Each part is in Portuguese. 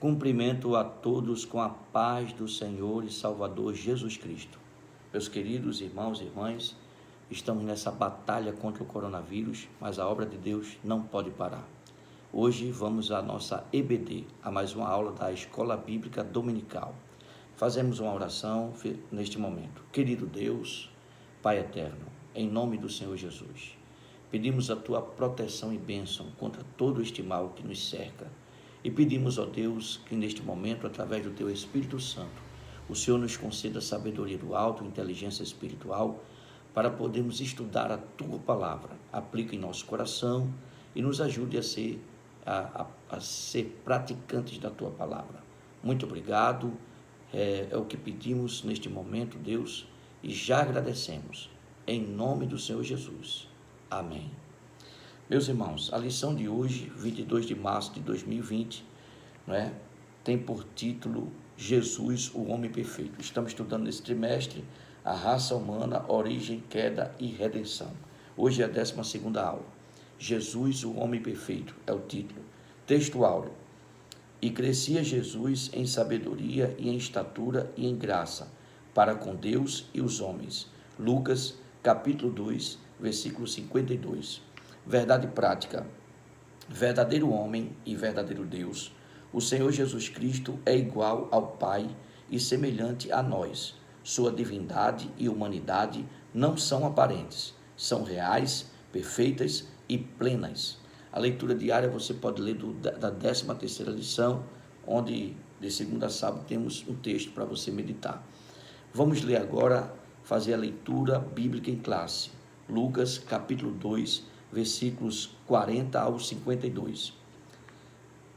Cumprimento a todos com a paz do Senhor e Salvador Jesus Cristo. Meus queridos irmãos e irmãs, estamos nessa batalha contra o coronavírus, mas a obra de Deus não pode parar. Hoje vamos à nossa EBD, a mais uma aula da Escola Bíblica Dominical. Fazemos uma oração neste momento. Querido Deus, Pai eterno, em nome do Senhor Jesus, pedimos a Tua proteção e bênção contra todo este mal que nos cerca. E pedimos, ó Deus, que neste momento, através do Teu Espírito Santo, o Senhor nos conceda sabedoria do alto, inteligência espiritual, para podermos estudar a Tua Palavra. Aplica em nosso coração e nos ajude a ser praticantes da Tua Palavra. Muito obrigado, é o que pedimos neste momento, Deus, e já agradecemos, em nome do Senhor Jesus. Amém. Meus irmãos, a lição de hoje, 22 de março de 2020, tem por título Jesus, o homem perfeito. Estamos estudando nesse trimestre a raça humana, origem, queda e redenção. Hoje é a 12ª aula. Jesus, o homem perfeito, é o título. Texto áureo. E crescia Jesus em sabedoria e em estatura e em graça, para com Deus e os homens. Lucas, capítulo 2, versículo 52. Verdade prática. Verdadeiro homem e verdadeiro Deus, o Senhor Jesus Cristo é igual ao Pai e semelhante a nós. Sua divindade e humanidade não são aparentes, são reais, perfeitas e plenas. A leitura diária você pode ler da 13ª lição, onde de segunda a sábado temos um texto para você meditar. Vamos ler agora, fazer a leitura bíblica em classe. Lucas, capítulo 2, versículos 40 ao 52.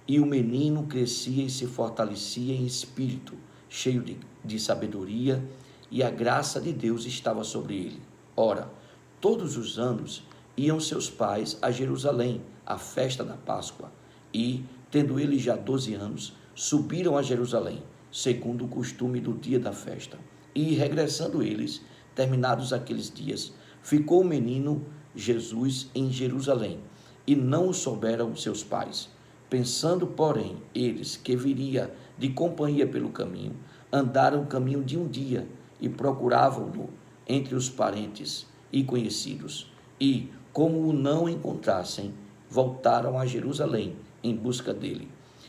E o menino crescia e se fortalecia em espírito, cheio de sabedoria, e a graça de Deus estava sobre ele. Ora, todos os anos iam seus pais a Jerusalém, à festa da Páscoa, e, tendo ele já 12 anos, subiram a Jerusalém, segundo o costume do dia da festa. E, regressando eles, terminados aqueles dias, ficou o menino Jesus em Jerusalém, e não o souberam seus pais. Pensando, porém, eles que viria de companhia pelo caminho, andaram o caminho de um dia, e procuravam-no entre os parentes e conhecidos. E, como o não encontrassem, voltaram a Jerusalém em busca dele.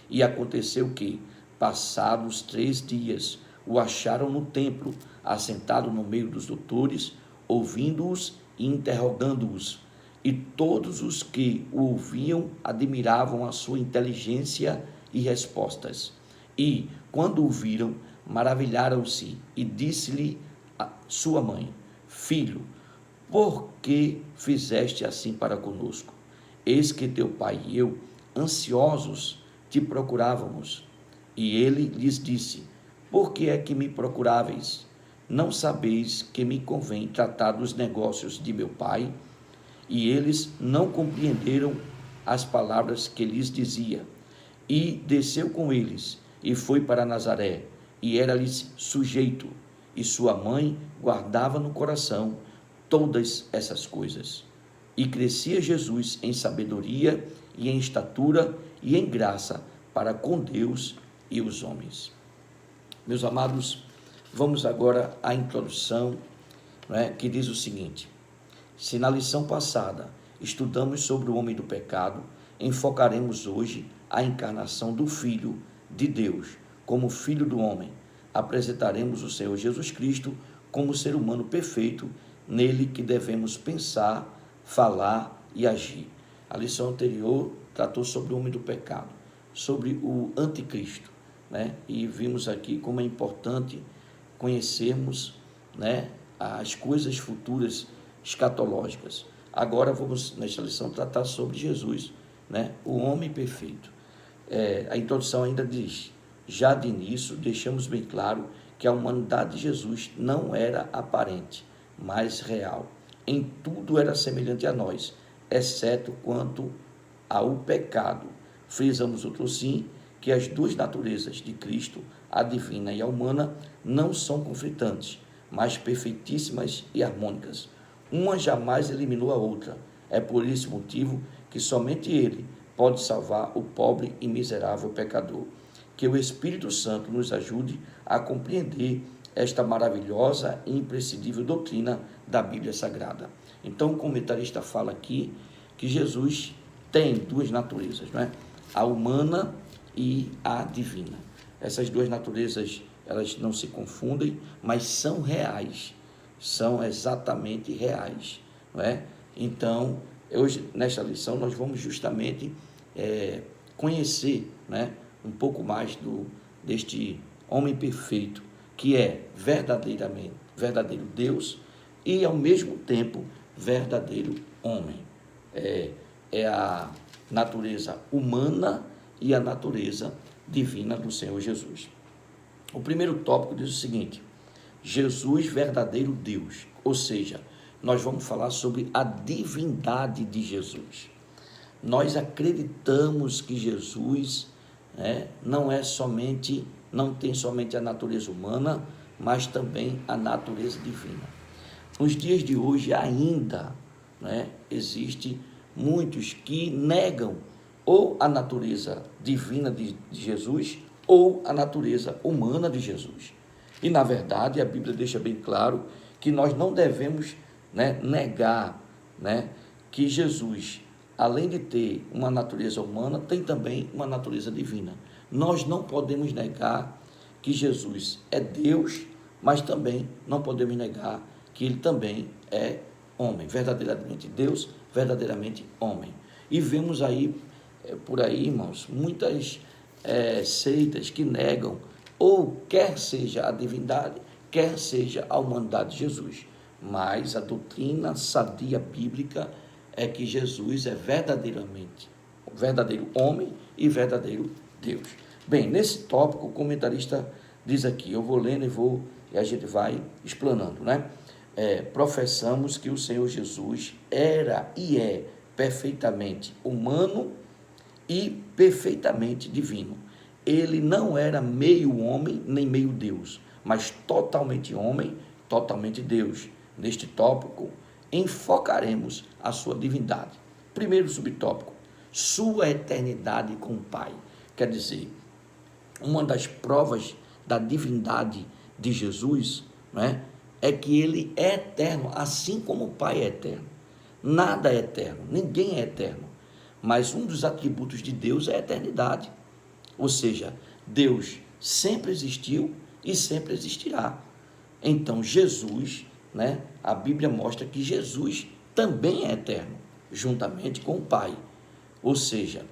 E aconteceu que, passados 3 dias, o acharam no templo, assentado no meio dos doutores, ouvindo-os e interrogando-os, e todos os que o ouviam admiravam a sua inteligência e respostas. E, quando o viram, maravilharam-se, e disse-lhe a sua mãe: Filho, por que fizeste assim para conosco? Eis que teu pai e eu, ansiosos, te procurávamos. E ele lhes disse: Por que é que me procuráveis? Não sabeis que me convém tratar dos negócios de meu pai? E eles não compreenderam as palavras que lhes dizia. E desceu com eles, e foi para Nazaré, e era-lhes sujeito, e sua mãe guardava no coração todas essas coisas. E crescia Jesus em sabedoria, e em estatura, e em graça, para com Deus e os homens. Meus amados, vamos agora à introdução, que diz o seguinte: se na lição passada estudamos sobre o homem do pecado, enfocaremos hoje a encarnação do Filho de Deus como Filho do homem. Apresentaremos o Senhor Jesus Cristo como ser humano perfeito, nele que devemos pensar, falar e agir. A lição anterior tratou sobre o homem do pecado, sobre o anticristo, e vimos aqui como é importante conhecermos, as coisas futuras escatológicas. Agora vamos, nesta lição, tratar sobre Jesus, o homem perfeito. A introdução ainda diz: já de início deixamos bem claro que a humanidade de Jesus não era aparente, mas real. Em tudo era semelhante a nós, exceto quanto ao pecado. Frisamos outro sim, que as duas naturezas de Cristo, a divina e a humana, não são conflitantes, mas perfeitíssimas e harmônicas. Uma jamais eliminou a outra. É por esse motivo que somente Ele pode salvar o pobre e miserável pecador. que o Espírito Santo nos ajude a compreender esta maravilhosa e imprescindível doutrina da Bíblia Sagrada. Então, o comentarista fala aqui que Jesus tem duas naturezas, não é? A humana e a divina. Essas duas naturezas, elas não se confundem, mas são reais, são exatamente reais, não é? Então, hoje, nesta lição, nós vamos justamente conhecer, né, um pouco mais deste homem perfeito, que é verdadeiro Deus e, ao mesmo tempo, verdadeiro homem. É a natureza humana e a natureza divina do Senhor Jesus. O primeiro tópico diz o seguinte: Jesus, verdadeiro Deus, ou seja, nós vamos falar sobre a divindade de Jesus. Nós acreditamos que Jesus não tem somente a natureza humana, mas também a natureza divina. Nos dias de hoje ainda, existe muitos que negam ou a natureza divina de Jesus ou a natureza humana de Jesus. E, na verdade, a Bíblia deixa bem claro que nós não devemos negar que Jesus, além de ter uma natureza humana, tem também uma natureza divina. Nós não podemos negar que Jesus é Deus, mas também não podemos negar que ele também é homem, verdadeiramente Deus, verdadeiramente homem. E vemos aí, por aí, irmãos, muitas seitas que negam, ou quer seja a divindade, quer seja a humanidade de Jesus. Mas a doutrina sadia bíblica é que Jesus é verdadeiro homem e verdadeiro Deus. Bem, nesse tópico, o comentarista diz aqui, eu vou lendo e a gente vai explanando, professamos que o Senhor Jesus era e é perfeitamente humano e perfeitamente divino. Ele não era meio homem nem meio Deus, mas totalmente homem, totalmente Deus. Neste tópico, enfocaremos a sua divindade. Primeiro subtópico, sua eternidade com o Pai. Quer dizer, uma das provas da divindade de Jesus, é que ele é eterno, assim como o Pai é eterno. Nada é eterno, ninguém é eterno. Mas um dos atributos de Deus é a eternidade. Ou seja, Deus sempre existiu e sempre existirá. Então, Jesus, a Bíblia mostra que Jesus também é eterno, juntamente com o Pai. Ou seja,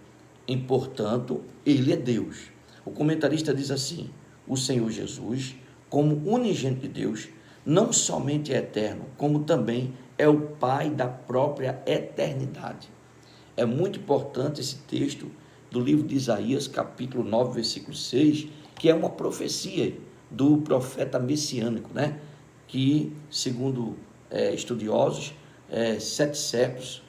portanto, ele é Deus. O comentarista diz assim: o Senhor Jesus, como unigênito de Deus, não somente é eterno, como também é o Pai da própria eternidade. É muito importante esse texto do livro de Isaías, capítulo 9, versículo 6, que é uma profecia do profeta messiânico, que, segundo estudiosos, 7 séculos,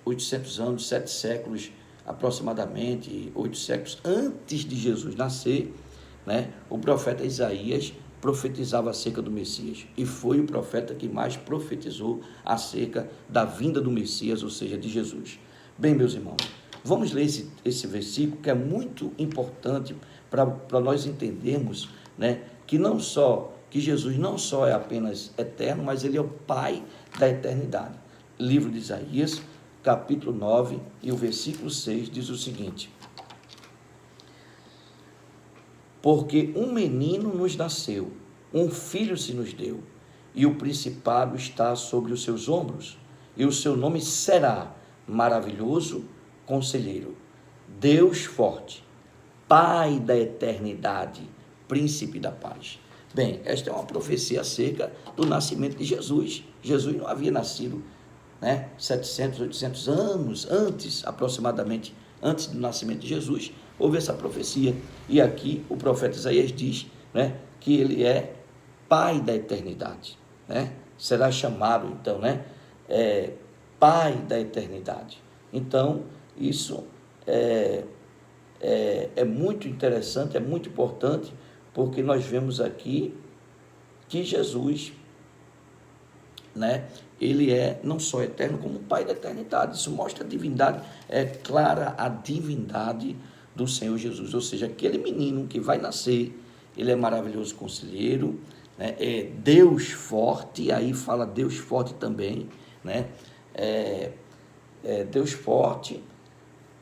800 anos, 7 séculos aproximadamente, 8 séculos antes de Jesus nascer, o profeta Isaías profetizava acerca do Messias, e foi o profeta que mais profetizou acerca da vinda do Messias, ou seja, de Jesus. Bem, meus irmãos, vamos ler esse versículo, que é muito importante para nós entendermos, que Jesus não só é apenas eterno, mas ele é o Pai da eternidade. Livro de Isaías, capítulo 9, e o versículo 6 diz o seguinte: porque um menino nos nasceu, um filho se nos deu, e o principado está sobre os seus ombros, e o seu nome será Maravilhoso Conselheiro, Deus Forte, Pai da Eternidade, Príncipe da Paz. Bem, esta é uma profecia acerca do nascimento de Jesus. Jesus não havia nascido 700, 800 anos antes, aproximadamente, antes do nascimento de Jesus, houve essa profecia. E aqui o profeta Isaías diz que ele é Pai da eternidade. Será chamado, então, Pai da eternidade. Então, isso é muito interessante, é muito importante, porque nós vemos aqui que Jesus, ele é não só eterno, como Pai da eternidade. Isso mostra a divindade, é clara a divindade do Senhor Jesus. Ou seja, aquele menino que vai nascer, ele é maravilhoso conselheiro, né? É Deus forte, aí fala Deus forte também, né? Deus forte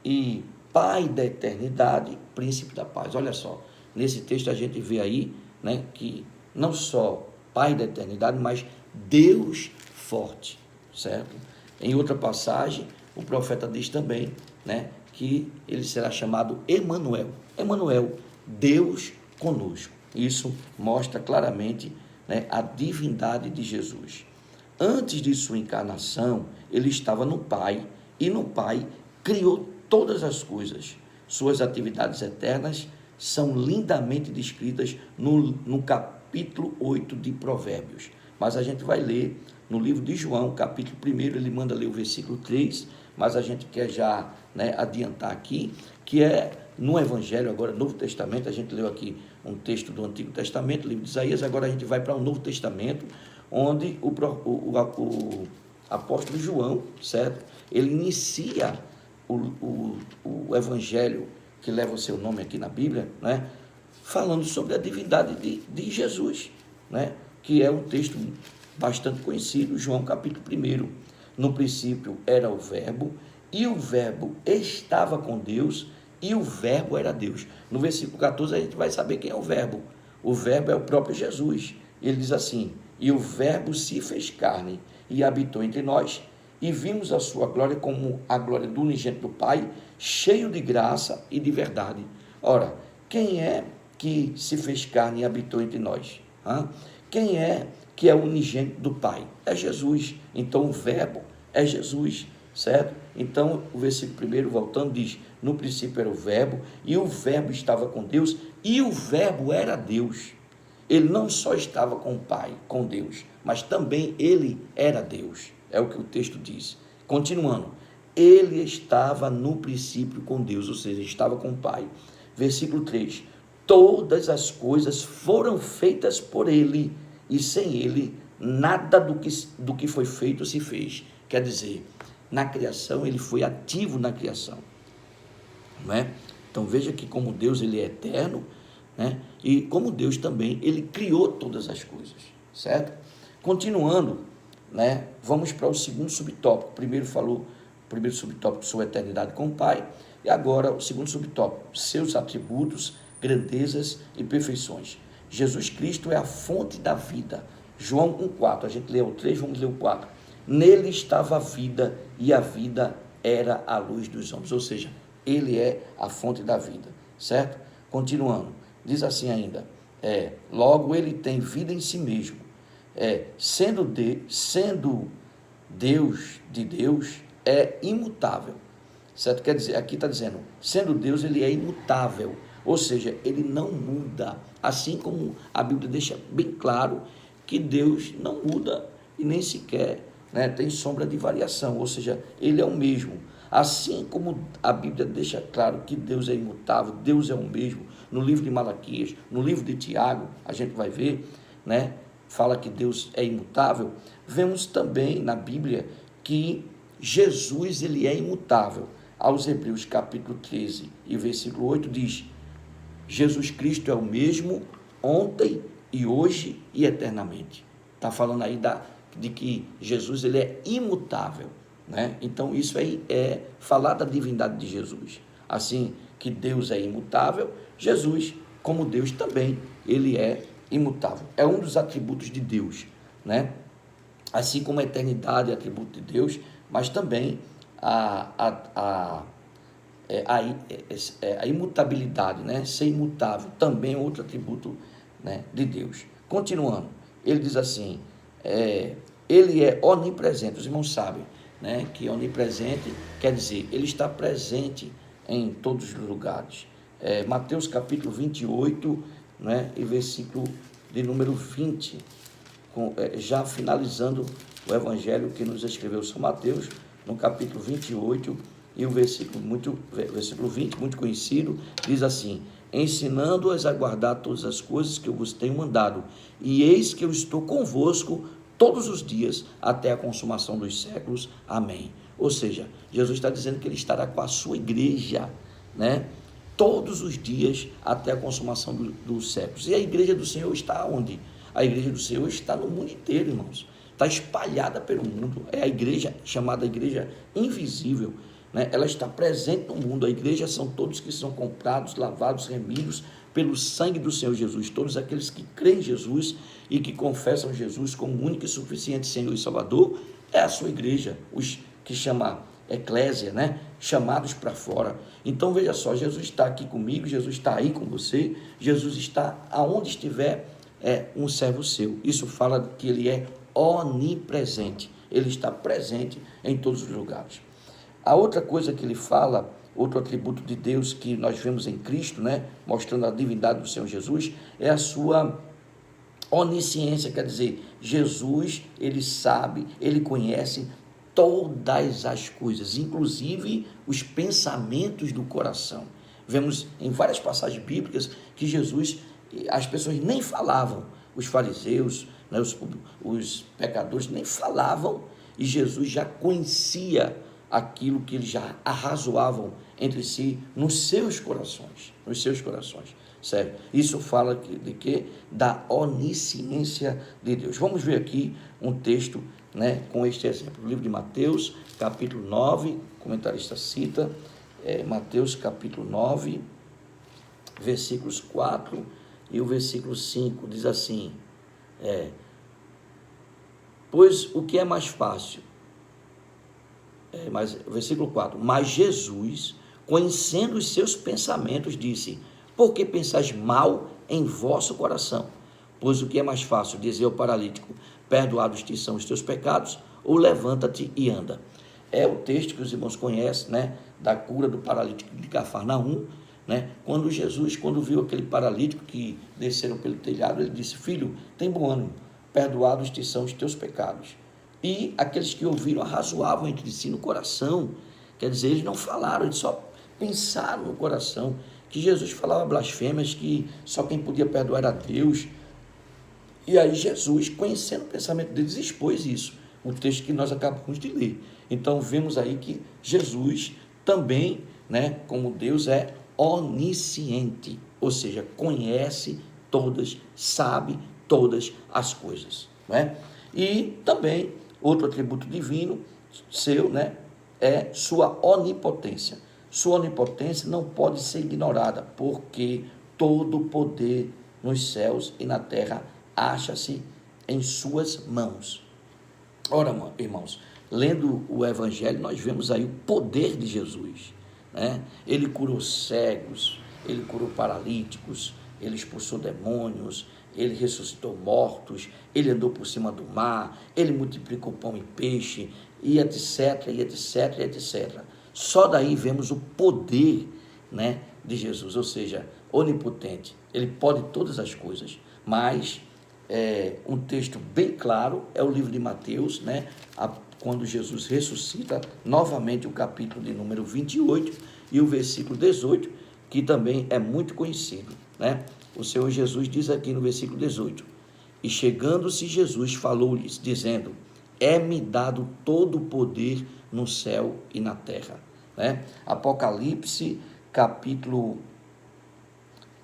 e Pai da eternidade, príncipe da paz. Olha só, nesse texto a gente vê aí, né, que não só Pai da eternidade, mas Deus forte, certo? Em outra passagem, o profeta diz também, né, que ele será chamado Emanuel. Emanuel, Deus conosco. Isso mostra claramente, né, a divindade de Jesus. Antes de sua encarnação, ele estava no Pai, e no Pai criou todas as coisas. Suas atividades eternas são lindamente descritas no capítulo 8 de Provérbios. Mas a gente vai ler no livro de João, capítulo 1, ele manda ler o versículo 3, mas a gente quer já, né, adiantar aqui, que é no Evangelho, agora Novo Testamento. A gente leu aqui um texto do Antigo Testamento, livro de Isaías, agora a gente vai para o Novo Testamento, onde o apóstolo João, certo? Ele inicia o Evangelho que leva o seu nome aqui na Bíblia, né? Falando sobre a divindade de Jesus, né? Que é um texto bastante conhecido, João capítulo 1. No princípio era o Verbo, e o Verbo estava com Deus, e o Verbo era Deus. No versículo 14 a gente vai saber quem é o Verbo. O Verbo é o próprio Jesus. Ele diz assim: e o Verbo se fez carne e habitou entre nós, e vimos a sua glória como a glória do unigênito do Pai, cheio de graça e de verdade. Ora, quem é que se fez carne e habitou entre nós? Quem é que é o unigênito do Pai? É Jesus. Então o Verbo é Jesus, certo? Então o versículo 1, voltando, diz: no princípio era o Verbo, e o Verbo estava com Deus, e o Verbo era Deus. Ele não só estava com o Pai, com Deus, mas também ele era Deus. É o que o texto diz. Continuando, ele estava no princípio com Deus, ou seja, estava com o Pai. Versículo 3, todas as coisas foram feitas por ele, e sem ele, nada do que foi feito se fez. Quer dizer, na criação, ele foi ativo na criação, não é? Então veja que como Deus, ele é eterno, né? E como Deus também, ele criou todas as coisas, certo? Continuando, né? Vamos para o segundo subtópico. O primeiro subtópico, sua eternidade com o Pai, e agora o segundo subtópico, seus atributos, grandezas e perfeições. Jesus Cristo é a fonte da vida. João 1,4, a gente leu o 3, vamos ler o 4. Nele estava a vida, e a vida era a luz dos homens. Ou seja, ele é a fonte da vida, certo? Continuando, diz assim ainda, logo ele tem vida em si mesmo, sendo Deus de Deus, é imutável, certo? Quer dizer, aqui está dizendo, sendo Deus, ele é imutável, ou seja, ele não muda, assim como a Bíblia deixa bem claro que Deus não muda e nem sequer, né, tem sombra de variação, ou seja, ele é o mesmo. Assim como a Bíblia deixa claro que Deus é imutável, Deus é o mesmo, no livro de Malaquias, no livro de Tiago, a gente vai ver, né, fala que Deus é imutável. Vemos também na Bíblia que Jesus, ele é imutável. Aos Hebreus capítulo 13 e versículo 8 diz: Jesus Cristo é o mesmo ontem e hoje e eternamente. Está falando aí de que Jesus, ele é imutável, né? Então isso aí é falar da divindade de Jesus. Assim que Deus é imutável, Jesus, como Deus também, ele é imutável. É um dos atributos de Deus, né? Assim como a eternidade é atributo de Deus, mas também a imutabilidade, né? Ser imutável também é outro atributo, né, de Deus. Continuando, ele diz assim, ele é onipresente. Os irmãos sabem, né, que onipresente quer dizer, ele está presente em todos os lugares. Mateus capítulo 28, né, e versículo de número 20, já finalizando o evangelho que nos escreveu São Mateus, no capítulo 28, e o versículo 20, muito conhecido, diz assim: ensinando-as a guardar todas as coisas que eu vos tenho mandado, e eis que eu estou convosco todos os dias, até a consumação dos séculos. Amém. Ou seja, Jesus está dizendo que ele estará com a sua igreja, né, todos os dias até a consumação dos séculos. E a igreja do Senhor está onde? A igreja do Senhor está no mundo inteiro, irmãos. Está espalhada pelo mundo. É a igreja chamada igreja invisível, né? Ela está presente no mundo. A igreja são todos que são comprados, lavados, remidos pelo sangue do Senhor Jesus. Todos aqueles que creem em Jesus e que confessam Jesus como único e suficiente Senhor e Salvador, é a sua igreja, os que chama eclésia, né? Chamados para fora. Então veja só, Jesus está aqui comigo, Jesus está aí com você, Jesus está aonde estiver, é um servo seu. Isso fala que ele é onipresente, ele está presente em todos os lugares. A outra coisa que ele fala, outro atributo de Deus que nós vemos em Cristo, né, mostrando a divindade do Senhor Jesus, é a sua onisciência, quer dizer, Jesus, ele sabe, ele conhece todas as coisas, inclusive os pensamentos do coração. Vemos em várias passagens bíblicas que Jesus, as pessoas nem falavam, os fariseus, né, os pecadores nem falavam, e Jesus já conhecia aquilo que eles já arrazoavam entre si nos seus corações, certo? Isso fala de quê? Da onisciência de Deus. Vamos ver aqui um texto, né, com este exemplo. O livro de Mateus, capítulo 9, o comentarista cita, Mateus capítulo 9, versículos 4 e o versículo 5, diz assim, pois o que é mais fácil? Versículo 4, mas Jesus, conhecendo os seus pensamentos, disse, por que pensais mal em vosso coração? Pois o que é mais fácil dizer ao paralítico, perdoados te são os teus pecados, ou levanta-te e anda? É o texto que os irmãos conhecem, né, da cura do paralítico de Cafarnaum, né? Quando Jesus, quando viu aquele paralítico que desceram pelo telhado, ele disse, filho, tem bom ânimo, perdoados te são os teus pecados. E aqueles que ouviram arrazoavam entre si no coração, quer dizer, eles não falaram, eles só pensaram no coração, que Jesus falava blasfêmias, que só quem podia perdoar era Deus. E aí Jesus, conhecendo o pensamento deles, expôs isso, o texto que nós acabamos de ler. Então vemos aí que Jesus também, né, como Deus é onisciente, ou seja, conhece todas, sabe todas as coisas, né? E também outro atributo divino seu, né, é sua onipotência. Sua onipotência não pode ser ignorada, porque todo o poder nos céus e na terra acha-se em suas mãos. Ora, irmãos, lendo o Evangelho, nós vemos aí o poder de Jesus, né? Ele curou cegos, ele curou paralíticos, ele expulsou demônios, ele ressuscitou mortos, ele andou por cima do mar, ele multiplicou pão e peixe, e etc, e etc, e etc. Só daí vemos o poder, né, de Jesus, ou seja, onipotente. Ele pode todas as coisas, mas um texto bem claro é o livro de Mateus, né, quando Jesus ressuscita, novamente o capítulo de número 28 e o versículo 18, que também é muito conhecido, né? O Senhor Jesus diz aqui no versículo 18, e chegando-se Jesus falou-lhes, dizendo, é-me dado todo o poder no céu e na terra, né? Apocalipse capítulo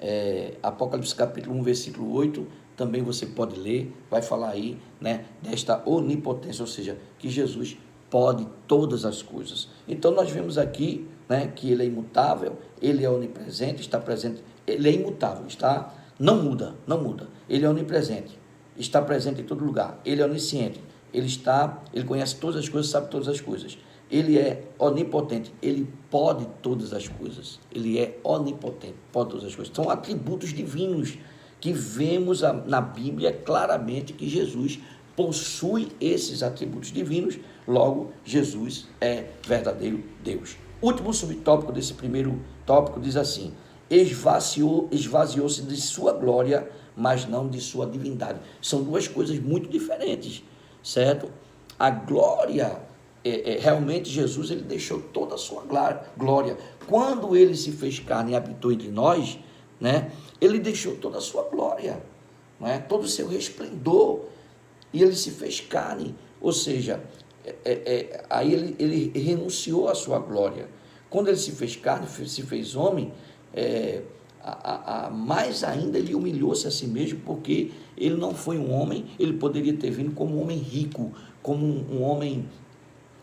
1, versículo 8, também você pode ler, vai falar aí, né, desta onipotência, ou seja, que Jesus pode todas as coisas. Então nós vemos aqui, né, que ele é imutável, ele é onipresente, está presente, ele é imutável, está, não muda, ele é onipresente, está presente em todo lugar, ele é onisciente, ele conhece todas as coisas, sabe todas as coisas, ele é onipotente, ele pode todas as coisas, ele é onipotente, pode todas as coisas, são atributos divinos, que vemos na Bíblia claramente que Jesus possui esses atributos divinos, logo Jesus é verdadeiro Deus. Último subtópico desse primeiro tópico diz assim, esvaziou-se de sua glória, mas não de sua divindade. São duas coisas muito diferentes, certo? A glória, realmente Jesus, ele deixou toda a sua glória. Quando ele se fez carne e habitou entre nós, né, ele deixou toda a sua glória, né, todo o seu resplendor, e ele se fez carne, ou seja, aí ele renunciou à sua glória. Quando ele se fez carne, se fez homem, mais ainda ele humilhou-se a si mesmo, porque ele não foi um homem, ele poderia ter vindo como um homem rico, como um homem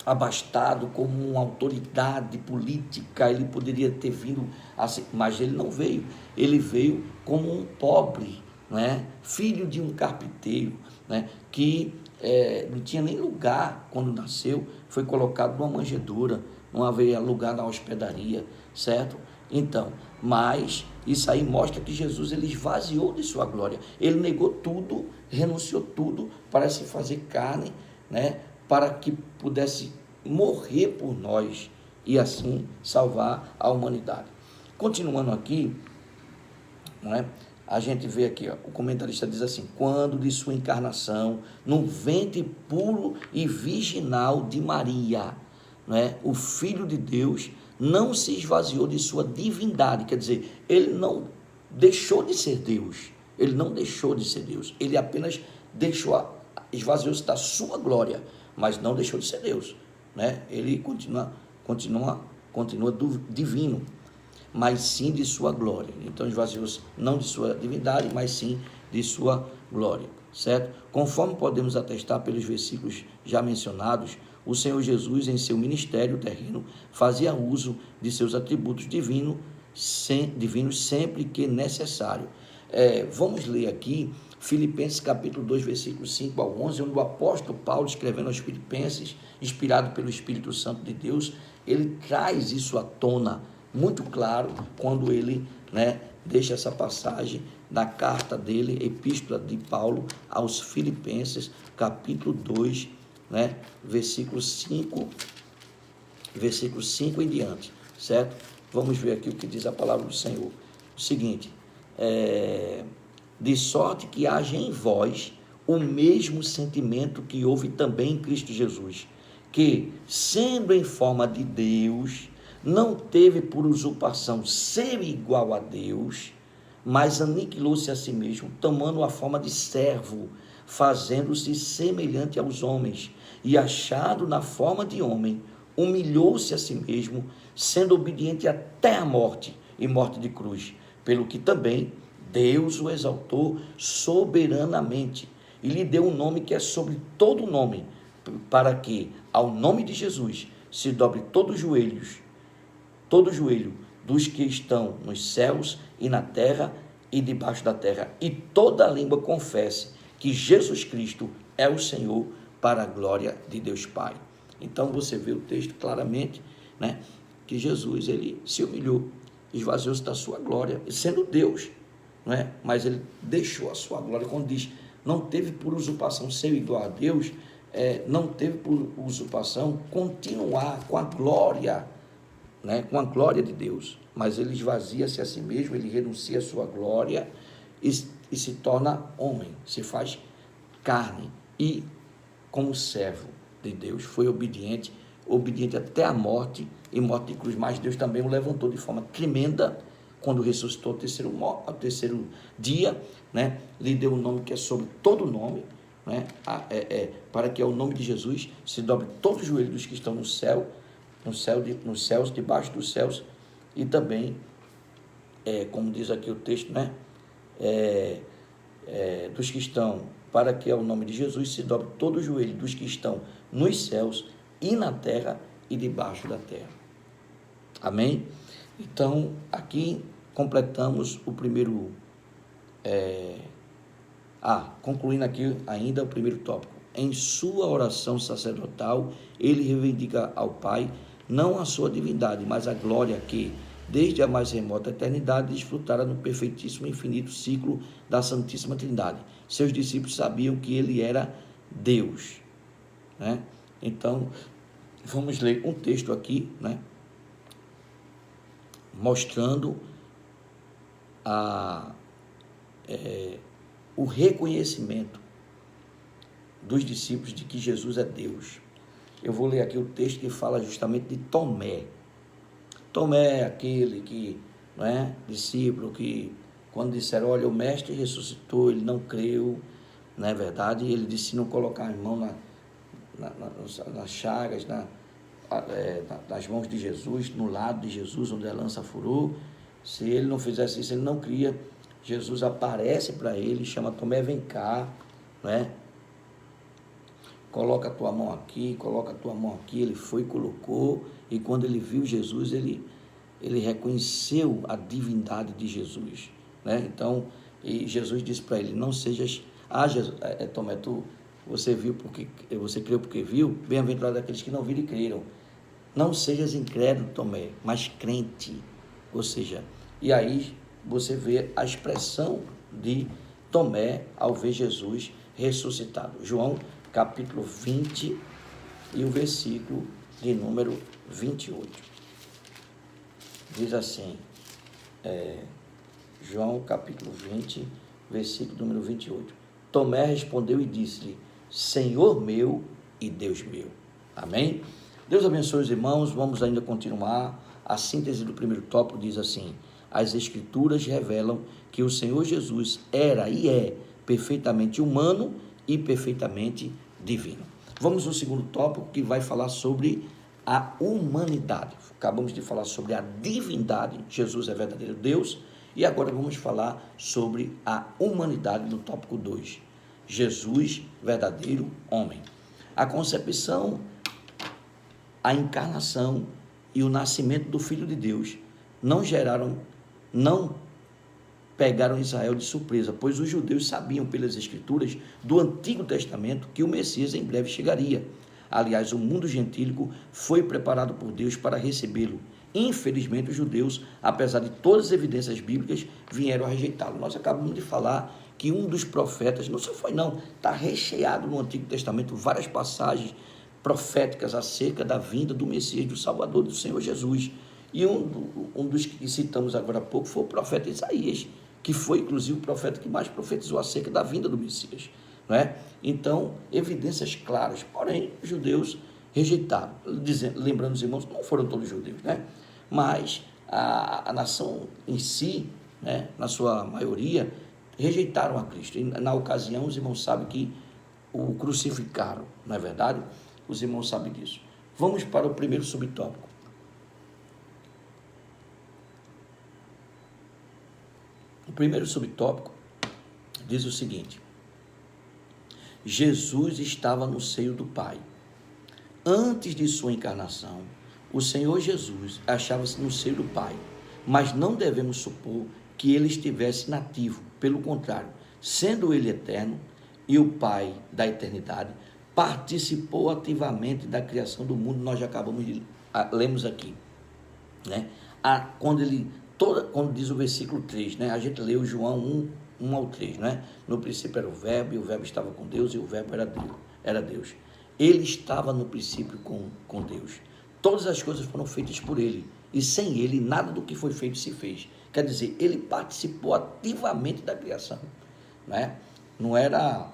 abastado, como uma autoridade política, ele poderia ter vindo assim, mas ele não veio, ele veio como um pobre, né? Filho de um carpinteiro, né? Que não tinha nem lugar quando nasceu, foi colocado numa manjedoura, não havia lugar na hospedaria, certo? Então, mas isso aí mostra que Jesus ele esvaziou de sua glória, ele negou tudo, renunciou tudo para se fazer carne, né? Para que pudesse morrer por nós e assim salvar a humanidade. Continuando aqui, não é? A gente vê aqui, ó, o comentarista diz assim: quando de sua encarnação, no ventre puro e virginal de Maria, não é? O Filho de Deus não se esvaziou de sua divindade, quer dizer, ele não deixou de ser Deus, ele não deixou de ser Deus, ele apenas esvaziou-se da sua glória, mas não deixou de ser Deus, né? Ele continua divino, mas sim de sua glória. Então esvaziou-se não de sua divindade, mas sim de sua glória, certo? Conforme podemos atestar pelos versículos já mencionados, o Senhor Jesus, em seu ministério terreno, fazia uso de seus atributos divinos sempre que necessário. Vamos ler aqui Filipenses capítulo 2, versículos 5 ao 11, onde o apóstolo Paulo, escrevendo aos Filipenses, inspirado pelo Espírito Santo de Deus, ele traz isso à tona, muito claro, quando ele, né, deixa essa passagem da carta dele, epístola de Paulo aos Filipenses, capítulo 2, né, versículo 5 em diante, certo? Vamos ver aqui o que diz a palavra do Senhor. O seguinte, de sorte que haja em vós o mesmo sentimento que houve também em Cristo Jesus, que, sendo em forma de Deus, não teve por usurpação ser igual a Deus, mas aniquilou-se a si mesmo, tomando a forma de servo, fazendo-se semelhante aos homens, e achado na forma de homem, humilhou-se a si mesmo, sendo obediente até a morte, e morte de cruz, pelo que também Deus o exaltou soberanamente, e lhe deu um nome que é sobre todo nome, para que, ao nome de Jesus, se dobre todo joelho dos que estão nos céus e na terra e debaixo da terra, e toda língua confesse que Jesus Cristo é o Senhor, para a glória de Deus Pai. Então você vê o texto claramente, né, que Jesus ele se humilhou, esvaziou-se da sua glória, sendo Deus, não é? Mas ele deixou a sua glória. Quando diz não teve por usurpação ser igual a Deus, não teve por usurpação continuar com a glória, né, com a glória de Deus, mas ele esvazia-se a si mesmo, ele renuncia a sua glória e se torna homem, se faz carne, e como servo de Deus foi obediente até a morte, e morte de cruz, mas Deus também o levantou de forma tremenda quando ressuscitou ao terceiro dia, né? Lhe deu um nome que é sobre todo nome, né? Para que ao nome de Jesus se dobre todo o joelho dos que estão no céu, nos céus, debaixo dos céus, e também, como diz aqui o texto, né? Dos que estão, para que ao nome de Jesus se dobre todo o joelho dos que estão nos céus e na terra e debaixo da terra. Amém? Então, aqui completamos o primeiro, concluindo aqui ainda o primeiro tópico. Em sua oração sacerdotal, ele reivindica ao Pai não a sua divindade, mas a glória que, desde a mais remota eternidade, desfrutara no perfeitíssimo e infinito ciclo da Santíssima Trindade. Seus discípulos sabiam que ele era Deus, né? Então, vamos ler um texto aqui, né, mostrando o reconhecimento dos discípulos de que Jesus é Deus. Eu vou ler aqui o texto que fala justamente de Tomé. Tomé é aquele que, não é, discípulo que, quando disseram, olha, o mestre ressuscitou, ele não creu, não é verdade? Ele disse, se não colocar as mãos nas chagas, nas mãos de Jesus, no lado de Jesus, onde a lança furou, Se ele não fizesse isso, ele não cria. Jesus aparece para ele, chama Tomé, vem cá, né? Coloca a tua mão aqui, coloca a tua mão aqui. Ele foi, colocou, e quando ele viu Jesus, ele reconheceu a divindade de Jesus, né? Então, e Jesus disse para ele, não sejas, Jesus, Tomé, você viu porque, você creu porque viu, bem-aventurado aqueles que não viram e creram. Não sejas incrédulo, Tomé, mas crente. Ou seja, e aí você vê a expressão de Tomé ao ver Jesus ressuscitado. João capítulo 20 e o versículo de número 28. Diz assim, João capítulo 20, versículo número 28. Tomé respondeu e disse-lhe, Senhor meu e Deus meu. Amém? Deus abençoe os irmãos, vamos ainda continuar. A síntese do primeiro tópico diz assim, as Escrituras revelam que o Senhor Jesus era e é perfeitamente humano e perfeitamente divino. Vamos ao segundo tópico, que vai falar sobre a humanidade. Acabamos de falar sobre a divindade, Jesus é verdadeiro Deus, e agora vamos falar sobre a humanidade no tópico 2. Jesus, verdadeiro homem. A concepção, a encarnação e o nascimento do Filho de Deus não pegaram Israel de surpresa, pois os judeus sabiam pelas Escrituras do Antigo Testamento que o Messias em breve chegaria. Aliás, o mundo gentílico foi preparado por Deus para recebê-lo. Infelizmente, os judeus, apesar de todas as evidências bíblicas, vieram a rejeitá-lo. Nós acabamos de falar que um dos profetas, não só foi não, está recheado no Antigo Testamento várias passagens proféticas acerca da vinda do Messias, do Salvador, do Senhor Jesus. E um dos que citamos agora há pouco foi o profeta Isaías, que foi inclusive o profeta que mais profetizou acerca da vinda do Messias, não é? Então, evidências claras, porém, os judeus rejeitaram, lembrando os irmãos, não foram todos judeus, né? Mas a nação em si, né, na sua maioria, rejeitaram a Cristo. E na ocasião, os irmãos sabem que o crucificaram, não é verdade? Os irmãos sabem disso. Vamos para o primeiro subtópico. O primeiro subtópico diz o seguinte: Jesus estava no seio do Pai. Antes de sua encarnação, o Senhor Jesus achava-se no seio do Pai, mas não devemos supor que ele estivesse inativo. Pelo contrário, sendo ele eterno e o Pai da eternidade, participou ativamente da criação do mundo. Nós já acabamos de lemos aqui, né? Quando diz o versículo 3, né? A gente leu João 1 ao 3, né? No princípio era o Verbo, e o Verbo estava com Deus, e o Verbo era Deus. Ele estava no princípio com Deus. Todas as coisas foram feitas por ele, e sem ele nada do que foi feito se fez. Quer dizer, ele participou ativamente da criação, né? Não era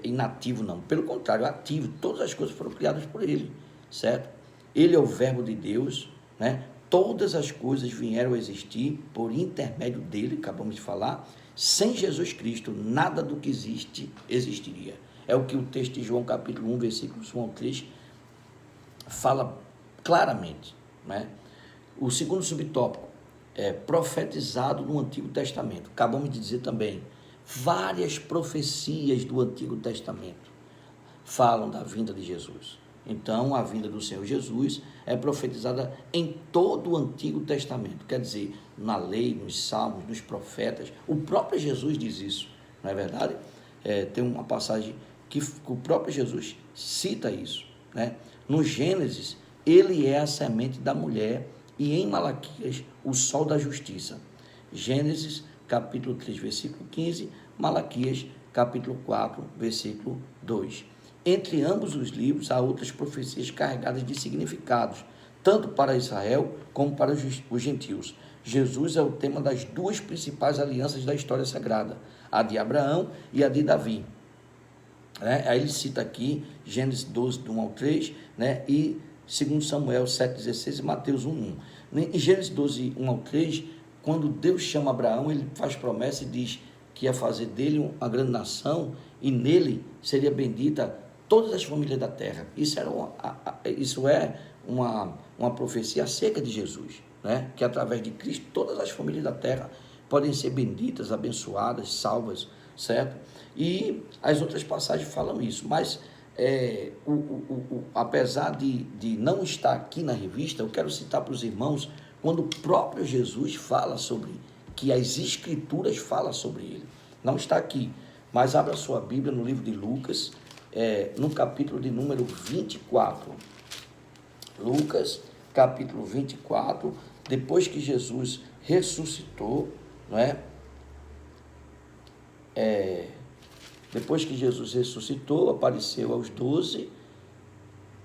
inativo, não. Pelo contrário, ativo. Todas as coisas foram criadas por ele, certo? Ele é o Verbo de Deus, né? Todas as coisas vieram a existir por intermédio dele, acabamos de falar. Sem Jesus Cristo, nada do que existe existiria. É o que o texto de João capítulo 1, versículos 1 ao 3 fala claramente, né? O segundo subtópico é profetizado no Antigo Testamento. Acabamos de dizer também, várias profecias do Antigo Testamento falam da vinda de Jesus. Então, a vinda do Senhor Jesus é profetizada em todo o Antigo Testamento. Quer dizer, na lei, nos salmos, nos profetas. O próprio Jesus diz isso, não é verdade? Tem uma passagem que o próprio Jesus cita isso, né? No Gênesis, ele é a semente da mulher, e em Malaquias, o sol da justiça. Gênesis, capítulo 3, versículo 15, Malaquias, capítulo 4, versículo 2. Entre ambos os livros, há outras profecias carregadas de significados, tanto para Israel como para os gentios. Jesus é o tema das duas principais alianças da história sagrada, a de Abraão e a de Davi. Aí ele cita aqui Gênesis 12, do 1 ao 3, né? E 2 Samuel 7,16 e Mateus 1,1. Em Gênesis 12, 1 ao 3, quando Deus chama Abraão, ele faz promessa e diz que ia fazer dele uma grande nação, e nele seria bendita todas as famílias da terra. Isso é uma profecia acerca de Jesus, né? Que através de Cristo todas as famílias da terra podem ser benditas, abençoadas, salvas, certo? E as outras passagens falam isso, mas apesar de não estar aqui na revista, eu quero citar para os irmãos quando o próprio Jesus fala sobre, que as Escrituras falam sobre ele. Não está aqui, mas abra sua Bíblia no livro de Lucas, no capítulo de número 24. Lucas, capítulo 24, depois que Jesus ressuscitou, não é? Depois que Jesus ressuscitou, apareceu aos 12,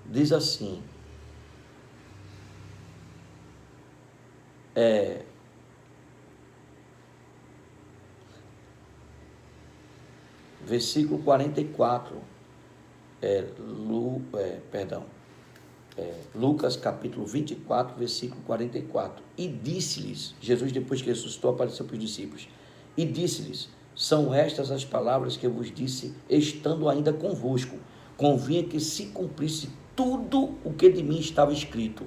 diz assim, versículo 44, Lucas capítulo 24, versículo 44, e disse-lhes, Jesus depois que ressuscitou apareceu para os discípulos, e disse-lhes, são estas as palavras que eu vos disse, estando ainda convosco, convinha que se cumprisse tudo o que de mim estava escrito,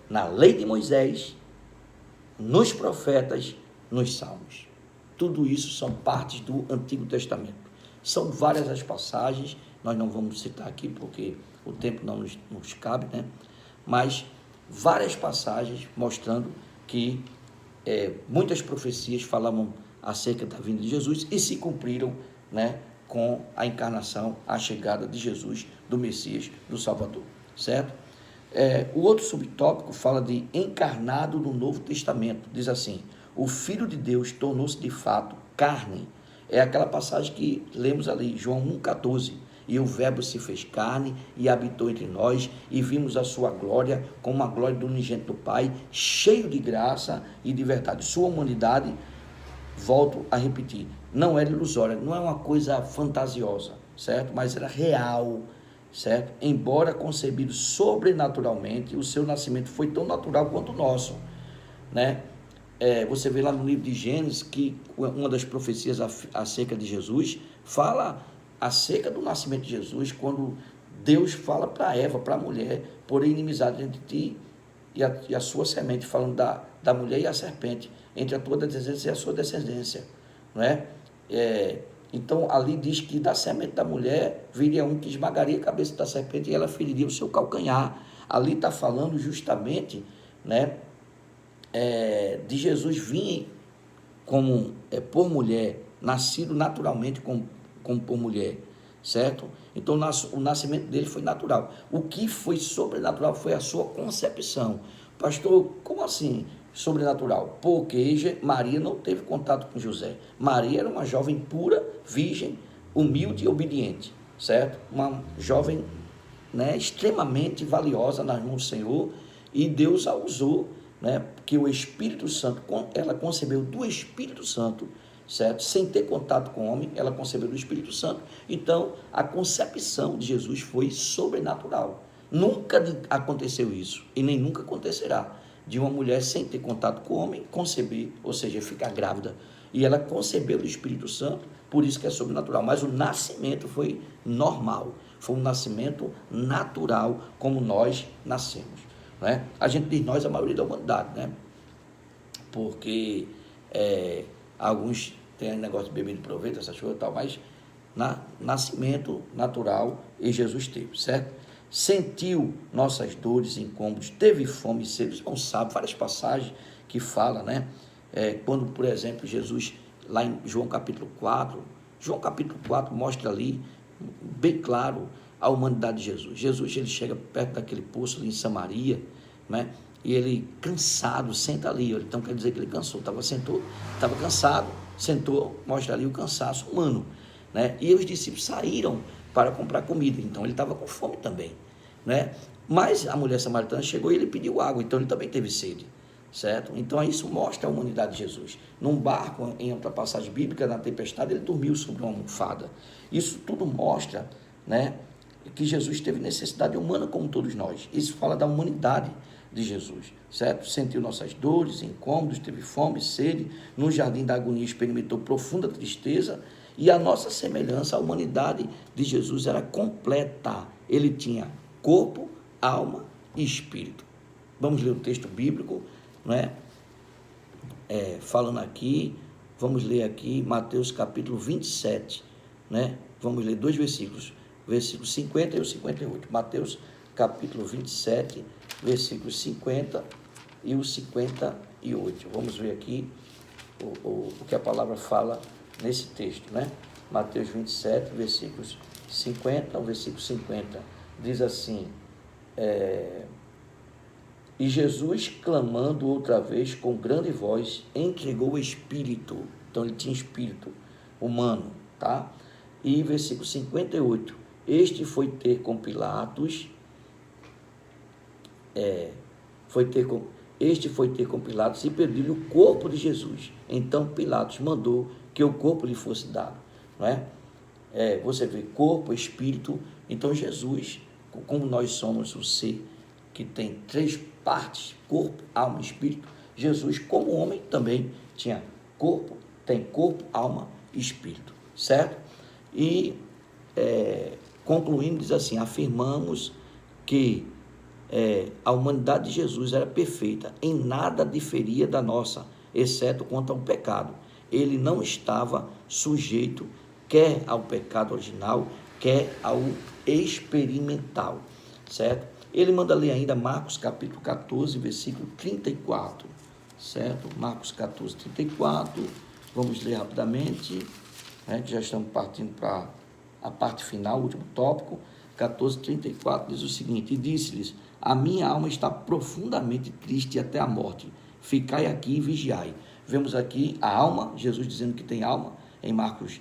na lei de Moisés, nos profetas, nos salmos. Tudo isso são partes do Antigo Testamento. São várias as passagens, nós não vamos citar aqui porque o tempo não nos cabe, né? Mas várias passagens mostrando que muitas profecias falavam acerca da vinda de Jesus e se cumpriram, né, com a encarnação, a chegada de Jesus, do Messias, do Salvador, certo? O outro subtópico fala de encarnado no Novo Testamento, diz assim, o Filho de Deus tornou-se de fato carne, é aquela passagem que lemos ali, João 1,14, e o verbo se fez carne e habitou entre nós e vimos a sua glória como a glória do unigênito do Pai, cheio de graça e de verdade. Sua humanidade, volto a repetir, não era ilusória, não é uma coisa fantasiosa, certo? Mas era real, certo? Embora concebido sobrenaturalmente, o seu nascimento foi tão natural quanto o nosso, né? Você vê lá no livro de Gênesis que uma das profecias acerca de Jesus fala acerca do nascimento de Jesus, quando Deus fala para Eva, para a mulher, porém inimizade entre ti e a sua semente, falando da mulher e a serpente, entre a tua descendência e a sua descendência, não é? Então ali diz que da semente da mulher viria um que esmagaria a cabeça da serpente e ela feriria o seu calcanhar. Ali está falando justamente, né, de Jesus vir como por mulher, nascido naturalmente como por mulher, certo? Então o nascimento dele foi natural. O que foi sobrenatural foi a sua concepção. Pastor, como assim sobrenatural? Porque Maria não teve contato com José. Maria era uma jovem pura, virgem, humilde e obediente, certo? Uma jovem, né, extremamente valiosa nas mãos do Senhor, e Deus a usou, né, que o Espírito Santo, ela concebeu do Espírito Santo, certo? Sem ter contato com o homem, ela concebeu do Espírito Santo. Então, a concepção de Jesus foi sobrenatural. Nunca aconteceu isso, e nem nunca acontecerá, de uma mulher sem ter contato com o homem conceber, ou seja, ficar grávida. E ela concebeu do Espírito Santo, por isso que é sobrenatural. Mas o nascimento foi normal, foi um nascimento natural, como nós nascemos, né? A gente diz nós, a maioria da humanidade, né? Porque alguns têm negócio de beber de proveito, essas coisas e tal, mas nascimento natural e Jesus teve, certo? Sentiu nossas dores e incômodos, teve fome e sede. Não sabe, várias passagens que fala, né? Quando, por exemplo, Jesus, lá em João capítulo 4 mostra ali, bem claro, a humanidade de Jesus. Jesus, ele chega perto daquele poço ali em Samaria, né? E ele, cansado, senta ali. Então quer dizer que ele cansou, estava cansado, sentou, mostra ali o cansaço humano, né? E os discípulos saíram para comprar comida, então ele estava com fome também, né? Mas a mulher samaritana chegou e ele pediu água, então ele também teve sede, certo? Então isso mostra a humanidade de Jesus. Num barco, em outra passagem bíblica, na tempestade, ele dormiu sobre uma almofada. Isso tudo mostra, né, que Jesus teve necessidade humana como todos nós. Isso fala da humanidade de Jesus, certo? Sentiu nossas dores, incômodos, teve fome, sede, no jardim da agonia experimentou profunda tristeza, e a nossa semelhança, a humanidade de Jesus era completa. Ele tinha corpo, alma e espírito. Vamos ler o texto bíblico, não é? Falando aqui, vamos ler aqui Mateus capítulo 27, né? Vamos ler 2 versículos, versículos 50 e o 58. Mateus capítulo 27, versículos 50 e o 58. Vamos ver aqui o que a palavra fala nesse texto, né? Mateus 27, versículos 50 ao versículo 50. Diz assim: E Jesus, clamando outra vez com grande voz, entregou o Espírito. Então ele tinha espírito humano, tá? E versículo 58. Este foi ter com Pilatos, e pediu-lhe o corpo de Jesus. Então Pilatos mandou que o corpo lhe fosse dado, não é? Você vê corpo, espírito. Então Jesus, como nós somos o ser que tem 3 partes, corpo, alma e espírito, Jesus, como homem, também tinha corpo, tem corpo, alma e espírito, certo? E concluindo, diz assim: afirmamos que a humanidade de Jesus era perfeita, em nada diferia da nossa, exceto quanto ao pecado. Ele não estava sujeito quer ao pecado original, quer ao experimental, certo? Ele manda ler ainda Marcos capítulo 14, versículo 34, certo? Marcos 14, 34, vamos ler rapidamente, né, que já estamos partindo para a parte final, o último tópico. 14, 34 diz o seguinte: e disse-lhes: a minha alma está profundamente triste até a morte, ficai aqui e vigiai. Vemos aqui a alma, Jesus dizendo que tem alma, em Marcos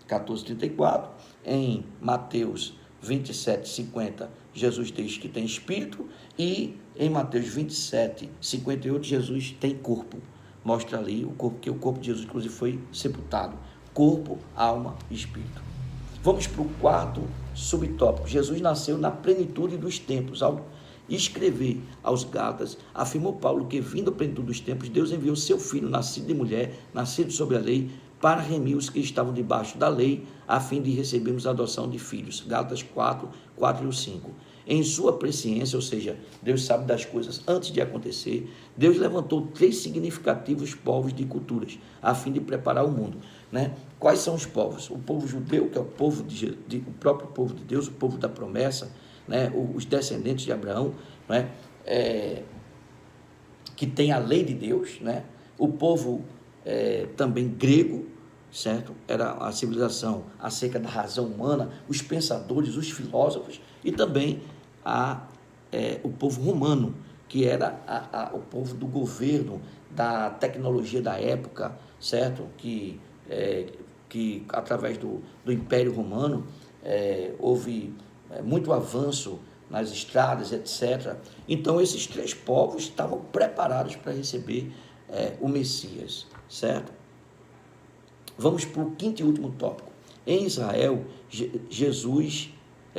14, 34, em Mateus 27, 50, Jesus diz que tem espírito, e em Mateus 27, 58, Jesus tem corpo. Mostra ali o corpo, que o corpo de Jesus, inclusive, foi sepultado. Corpo, alma e espírito. Vamos para o 4º subtópico. Jesus nasceu na plenitude dos tempos. Ao escrever aos Gálatas, afirmou Paulo que, vindo a plenitude dos tempos, Deus enviou seu Filho, nascido de mulher, nascido sob a lei, para remir os que estavam debaixo da lei, a fim de recebermos a adoção de filhos. Gálatas 4, 4 e 5. Em sua presciência, ou seja, Deus sabe das coisas antes de acontecer, Deus levantou 3 significativos povos de culturas, a fim de preparar o mundo, né? Quais são os povos? O povo judeu, que é o povo o próprio povo de Deus, o povo da promessa, né? Os descendentes de Abraão, né? Que tem a lei de Deus, né? O povo também grego, certo? Era a civilização acerca da razão humana, os pensadores, os filósofos, e também o povo romano, que era o povo do governo, da tecnologia da época, certo? Que através do Império Romano houve muito avanço nas estradas, etc. Então, esses 3 povos estavam preparados para receber o Messias, certo? Vamos para o 5º e último tópico. Em Israel, Jesus,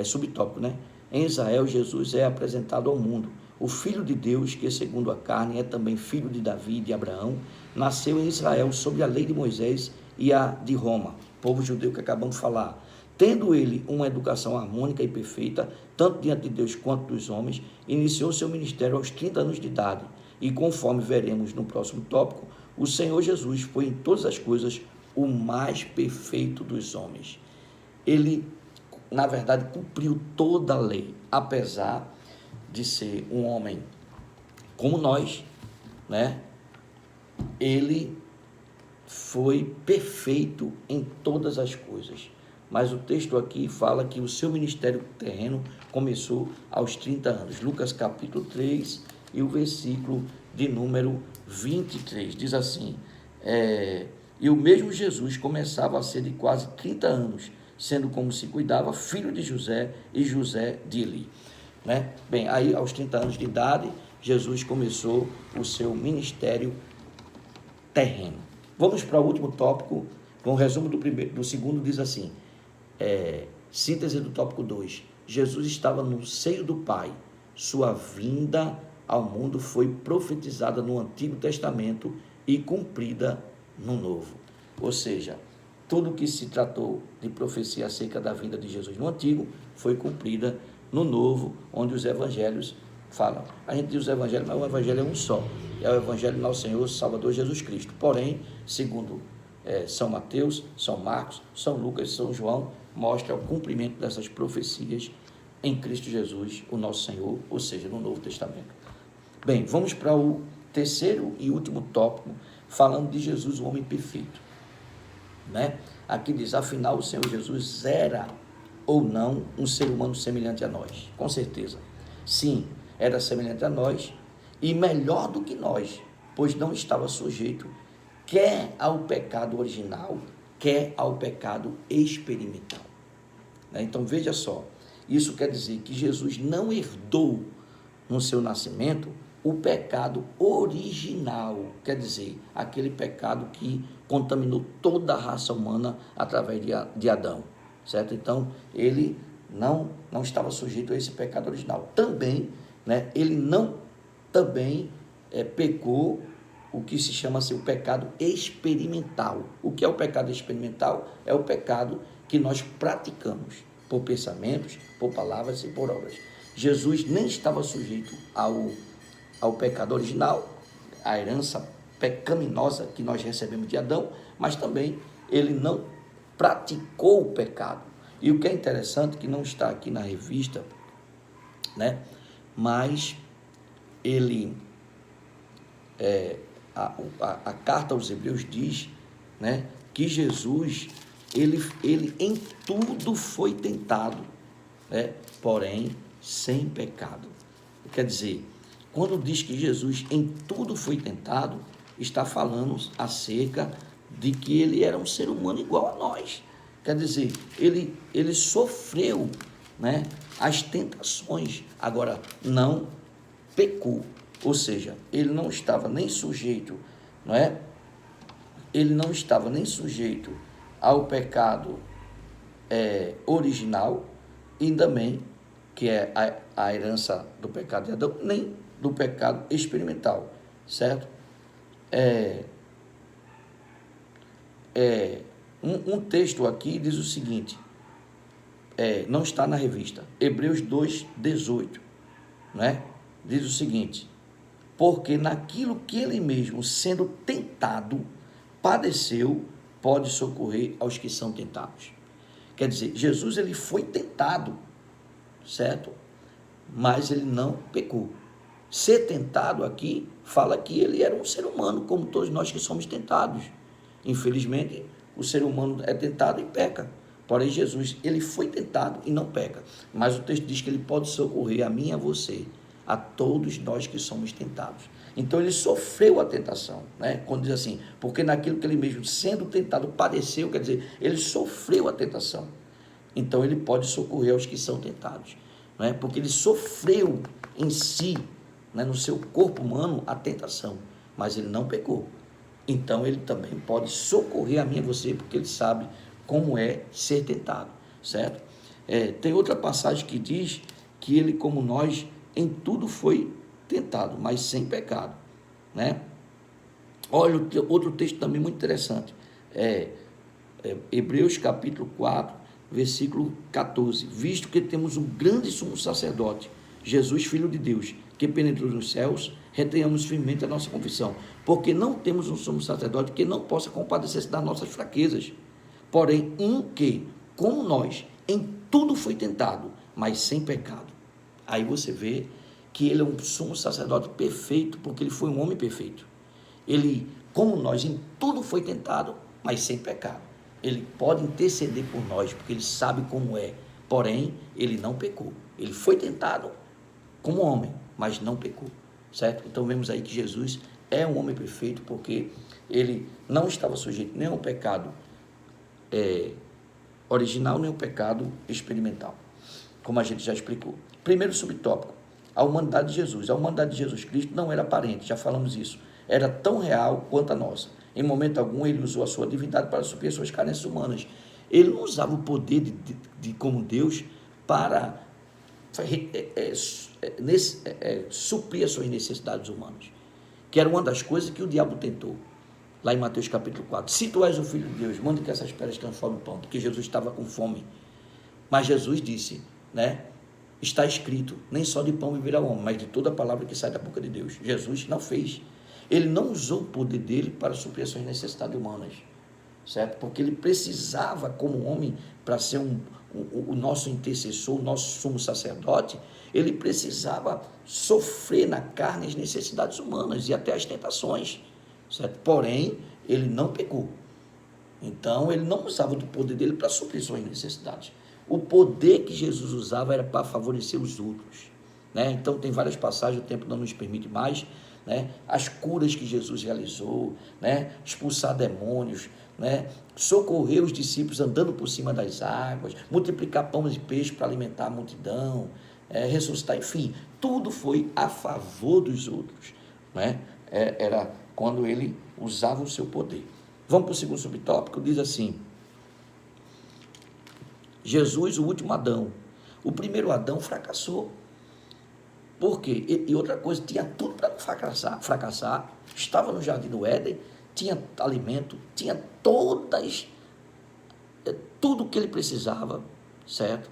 subtópico, né? Em Israel, Jesus é apresentado ao mundo. O Filho de Deus, que segundo a carne é também filho de Davi e de Abraão, nasceu em Israel sob a lei de Moisés e a de Roma, povo judeu que acabamos de falar. Tendo ele uma educação harmônica e perfeita, tanto diante de Deus quanto dos homens, iniciou seu ministério aos 30 anos de idade. E conforme veremos no próximo tópico, o Senhor Jesus foi em todas as coisas o mais perfeito dos homens. Ele, na verdade, cumpriu toda a lei, apesar de ser um homem como nós, né? Ele foi perfeito em todas as coisas. Mas o texto aqui fala que o seu ministério terreno começou aos 30 anos. Lucas capítulo 3 e o versículo de número 23. Diz assim: e o mesmo Jesus começava a ser de quase 30 anos, sendo como se cuidava, filho de José e José de Eli. Né? Bem, aí aos 30 anos de idade, Jesus começou o seu ministério terreno. Vamos para o último tópico, um resumo do segundo, diz assim, síntese do tópico 2. Jesus estava no seio do Pai, sua vinda ao mundo foi profetizada no Antigo Testamento e cumprida no Novo. Ou seja, tudo que se tratou de profecia acerca da vinda de Jesus no Antigo foi cumprida no Novo, onde os evangelhos falam. A gente diz os evangelhos, mas o evangelho é um só. É o evangelho do nosso Senhor Salvador Jesus Cristo. Porém, segundo São Mateus, São Marcos, São Lucas e São João, mostra o cumprimento dessas profecias em Cristo Jesus, o nosso Senhor, ou seja, no Novo Testamento. Bem, vamos para o terceiro e último tópico, falando de Jesus, o homem perfeito. Né? Aqui diz, afinal, o Senhor Jesus era ou não um ser humano semelhante a nós? Com certeza. Sim, era semelhante a nós e melhor do que nós, pois não estava sujeito quer ao pecado original, quer ao pecado experimental. Então veja só, isso quer dizer que Jesus não herdou no seu nascimento o pecado original, quer dizer, aquele pecado que contaminou toda a raça humana através de Adão, certo? Então ele não estava sujeito a esse pecado original. Também, né, ele não também pecou o que se chama assim, o pecado experimental. O que é o pecado experimental? É o pecado que nós praticamos por pensamentos, por palavras e por obras. Jesus nem estava sujeito ao pecado original, a herança pecaminosa que nós recebemos de Adão, mas também ele não praticou o pecado. E o que é interessante, que não está aqui na revista, né? Mas ele... A carta aos Hebreus diz, né, que Jesus, ele em tudo foi tentado, né, porém sem pecado. Quer dizer, quando diz que Jesus em tudo foi tentado, está falando acerca de que ele era um ser humano igual a nós. Quer dizer, ele sofreu, né, as tentações, agora não pecou. Ou seja, ele não estava nem sujeito, não é? Ele não estava nem sujeito ao pecado original e também, que é a herança do pecado de Adão, nem do pecado experimental, certo? Um texto aqui diz o seguinte, não está na revista, Hebreus 2:18, né? Diz o seguinte, porque naquilo que ele mesmo, sendo tentado, padeceu, pode socorrer aos que são tentados. Quer dizer, Jesus ele foi tentado, certo? Mas ele não pecou. Ser tentado aqui, fala que ele era um ser humano, como todos nós que somos tentados. Infelizmente, o ser humano é tentado e peca. Porém, Jesus, ele foi tentado e não peca. Mas o texto diz que ele pode socorrer a mim e a você, a todos nós que somos tentados. Então ele sofreu a tentação, né? Quando diz assim, porque naquilo que ele mesmo sendo tentado padeceu, quer dizer, ele sofreu a tentação. Então ele pode socorrer aos que são tentados, né? Porque ele sofreu em si, né, no seu corpo humano, a tentação, mas ele não pecou. Então ele também pode socorrer a mim e a você, porque ele sabe como é ser tentado, certo? Tem outra passagem que diz que ele, como nós, em tudo foi tentado, mas sem pecado, né? Olha, outro texto também muito interessante, Hebreus capítulo 4, versículo 14, visto que temos um grande sumo sacerdote, Jesus, Filho de Deus, que penetrou nos céus, retenhamos firmemente a nossa confissão, porque não temos um sumo sacerdote que não possa compadecer-se das nossas fraquezas, porém um que, como nós, em tudo foi tentado, mas sem pecado. Aí você vê que ele é um sumo sacerdote perfeito, porque ele foi um homem perfeito. Ele, como nós, em tudo foi tentado, mas sem pecado. Ele pode interceder por nós, porque ele sabe como é. Porém, ele não pecou. Ele foi tentado como homem, mas não pecou, certo? Então vemos aí que Jesus é um homem perfeito, porque ele não estava sujeito nem ao pecado original, nem ao pecado experimental, como a gente já explicou. Primeiro subtópico, a humanidade de Jesus. A humanidade de Jesus Cristo não era aparente, já falamos isso. Era tão real quanto a nossa. Em momento algum, ele usou a sua divindade para suprir as suas carências humanas. Ele não usava o poder de como Deus para suprir as suas necessidades humanas, que era uma das coisas que o diabo tentou. Lá em Mateus capítulo 4, se tu és o Filho de Deus, manda que essas pedras transformem em pão, porque Jesus estava com fome. Mas Jesus disse, né, Está escrito, nem só de pão viverá o homem, mas de toda a palavra que sai da boca de Deus. Jesus não fez. Ele não usou o poder dele para suprir as suas necessidades humanas, certo? Porque ele precisava, como homem, para ser o nosso intercessor, o nosso sumo sacerdote, ele precisava sofrer na carne as necessidades humanas e até as tentações, certo? Porém, ele não pecou. Então, ele não usava do poder dele para suprir suas necessidades. O poder que Jesus usava era para favorecer os outros, né? Então, tem várias passagens, o tempo não nos permite mais, né? As curas que Jesus realizou, né? Expulsar demônios, né? Socorrer os discípulos andando por cima das águas, multiplicar pães e peixes para alimentar a multidão, ressuscitar, enfim, tudo foi a favor dos outros, né? Era quando ele usava o seu poder. Vamos para o segundo subtópico, diz assim: Jesus, o último Adão. O primeiro Adão fracassou. Por quê? E outra coisa, tinha tudo para fracassar. Estava no jardim do Éden, tinha alimento, tinha tudo que ele precisava, certo?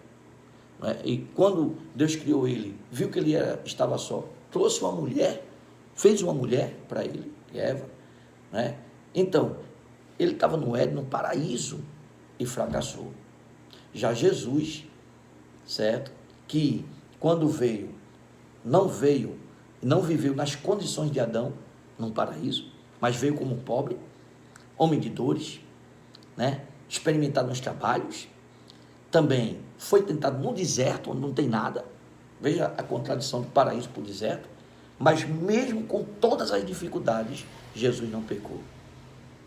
E quando Deus criou ele, viu que ele estava só, trouxe uma mulher, fez uma mulher para ele, Eva, né? Então, ele estava no Éden, no paraíso, e fracassou. Já Jesus, certo? Que quando não viveu nas condições de Adão, num paraíso, mas veio como pobre, homem de dores, né? Experimentado nos trabalhos, também foi tentado no deserto, onde não tem nada. Veja a contradição do paraíso para o deserto. Mas mesmo com todas as dificuldades, Jesus não pecou.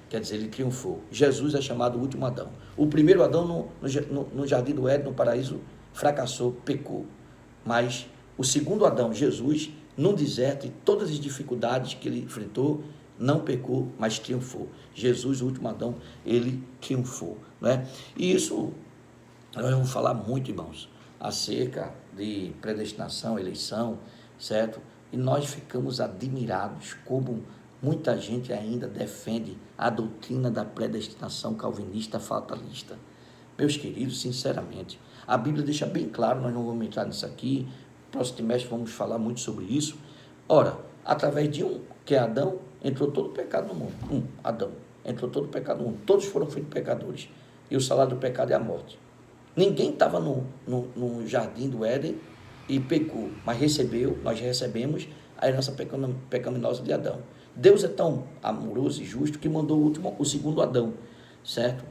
Quer dizer, ele triunfou. Jesus é chamado o último Adão. O primeiro Adão no jardim do Éden, no paraíso, fracassou, pecou. Mas o segundo Adão, Jesus, no deserto e todas as dificuldades que ele enfrentou, não pecou, mas triunfou. Jesus, o último Adão, ele triunfou, né? E isso, nós vamos falar muito, irmãos, acerca de predestinação, eleição, certo? E nós ficamos admirados como muita gente ainda defende a doutrina da predestinação calvinista fatalista. Meus queridos, sinceramente, a Bíblia deixa bem claro, nós não vamos entrar nisso aqui, próximo trimestre vamos falar muito sobre isso. Ora, através de um, que é Adão, entrou todo o pecado no mundo. Adão, entrou todo o pecado no mundo. Todos foram feitos pecadores. E o salário do pecado é a morte. Ninguém estava no jardim do Éden e pecou, mas nós recebemos a herança pecaminosa de Adão. Deus é tão amoroso e justo que mandou o segundo Adão, certo?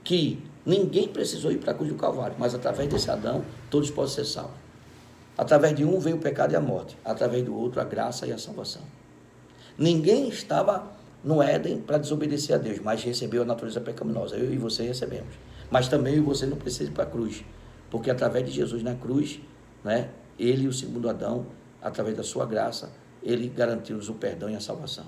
Que ninguém precisou ir para a cruz do Calvário, mas através desse Adão, todos podem ser salvos. Através de um veio o pecado e a morte, através do outro a graça e a salvação. Ninguém estava no Éden para desobedecer a Deus, mas recebeu a natureza pecaminosa. Eu e você recebemos. Mas também eu e você não precisa ir para a cruz, porque através de Jesus na cruz, né, ele e o segundo Adão, através da sua graça, ele garantiu-nos o perdão e a salvação.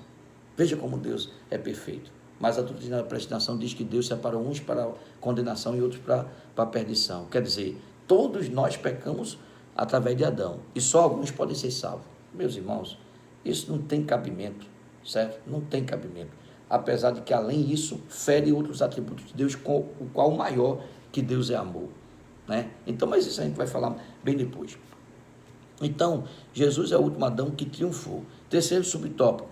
Veja como Deus é perfeito. Mas a doutrina da predestinação diz que Deus separou uns para a condenação e outros para a perdição. Quer dizer, todos nós pecamos através de Adão, e só alguns podem ser salvos. Meus irmãos, isso não tem cabimento, certo? Não tem cabimento. Apesar de que, além disso, fere outros atributos de Deus, o qual o maior, que Deus é amor, né? Então, mas isso a gente vai falar bem depois. Então, Jesus é o último Adão que triunfou. Terceiro subtópico,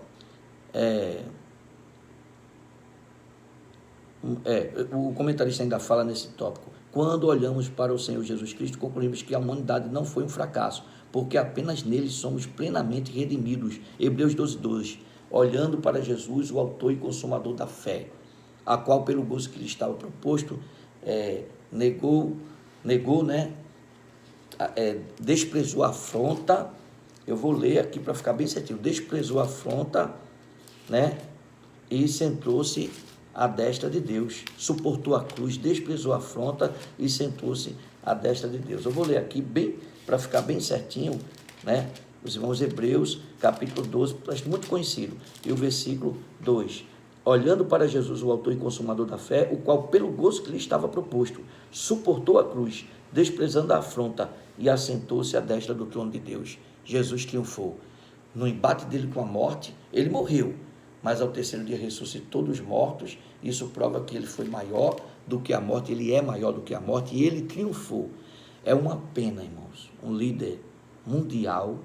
o comentarista ainda fala nesse tópico: quando olhamos para o Senhor Jesus Cristo, concluímos que a humanidade não foi um fracasso, porque apenas nele somos plenamente redimidos. Hebreus 12:2. Olhando para Jesus, o autor e consumador da fé, a qual, pelo gozo que lhe estava proposto, negou, né? Desprezou a afronta. Eu vou ler aqui para ficar bem certinho. Desprezou a afronta, né? E sentou-se à destra de Deus. Suportou a cruz, desprezou a afronta e sentou-se à destra de Deus. Eu vou ler aqui bem, para ficar bem certinho, né? Os irmãos Hebreus, capítulo 12, muito conhecido. E o versículo 2. Olhando para Jesus, o autor e consumador da fé, o qual, pelo gozo que lhe estava proposto, suportou a cruz, desprezando a afronta, e assentou-se à destra do trono de Deus. Jesus triunfou. No embate dele com a morte, ele morreu, mas ao terceiro dia ressuscitou dos mortos. Isso prova que ele foi maior do que a morte, ele é maior do que a morte, e ele triunfou. É uma pena, irmãos, um líder mundial,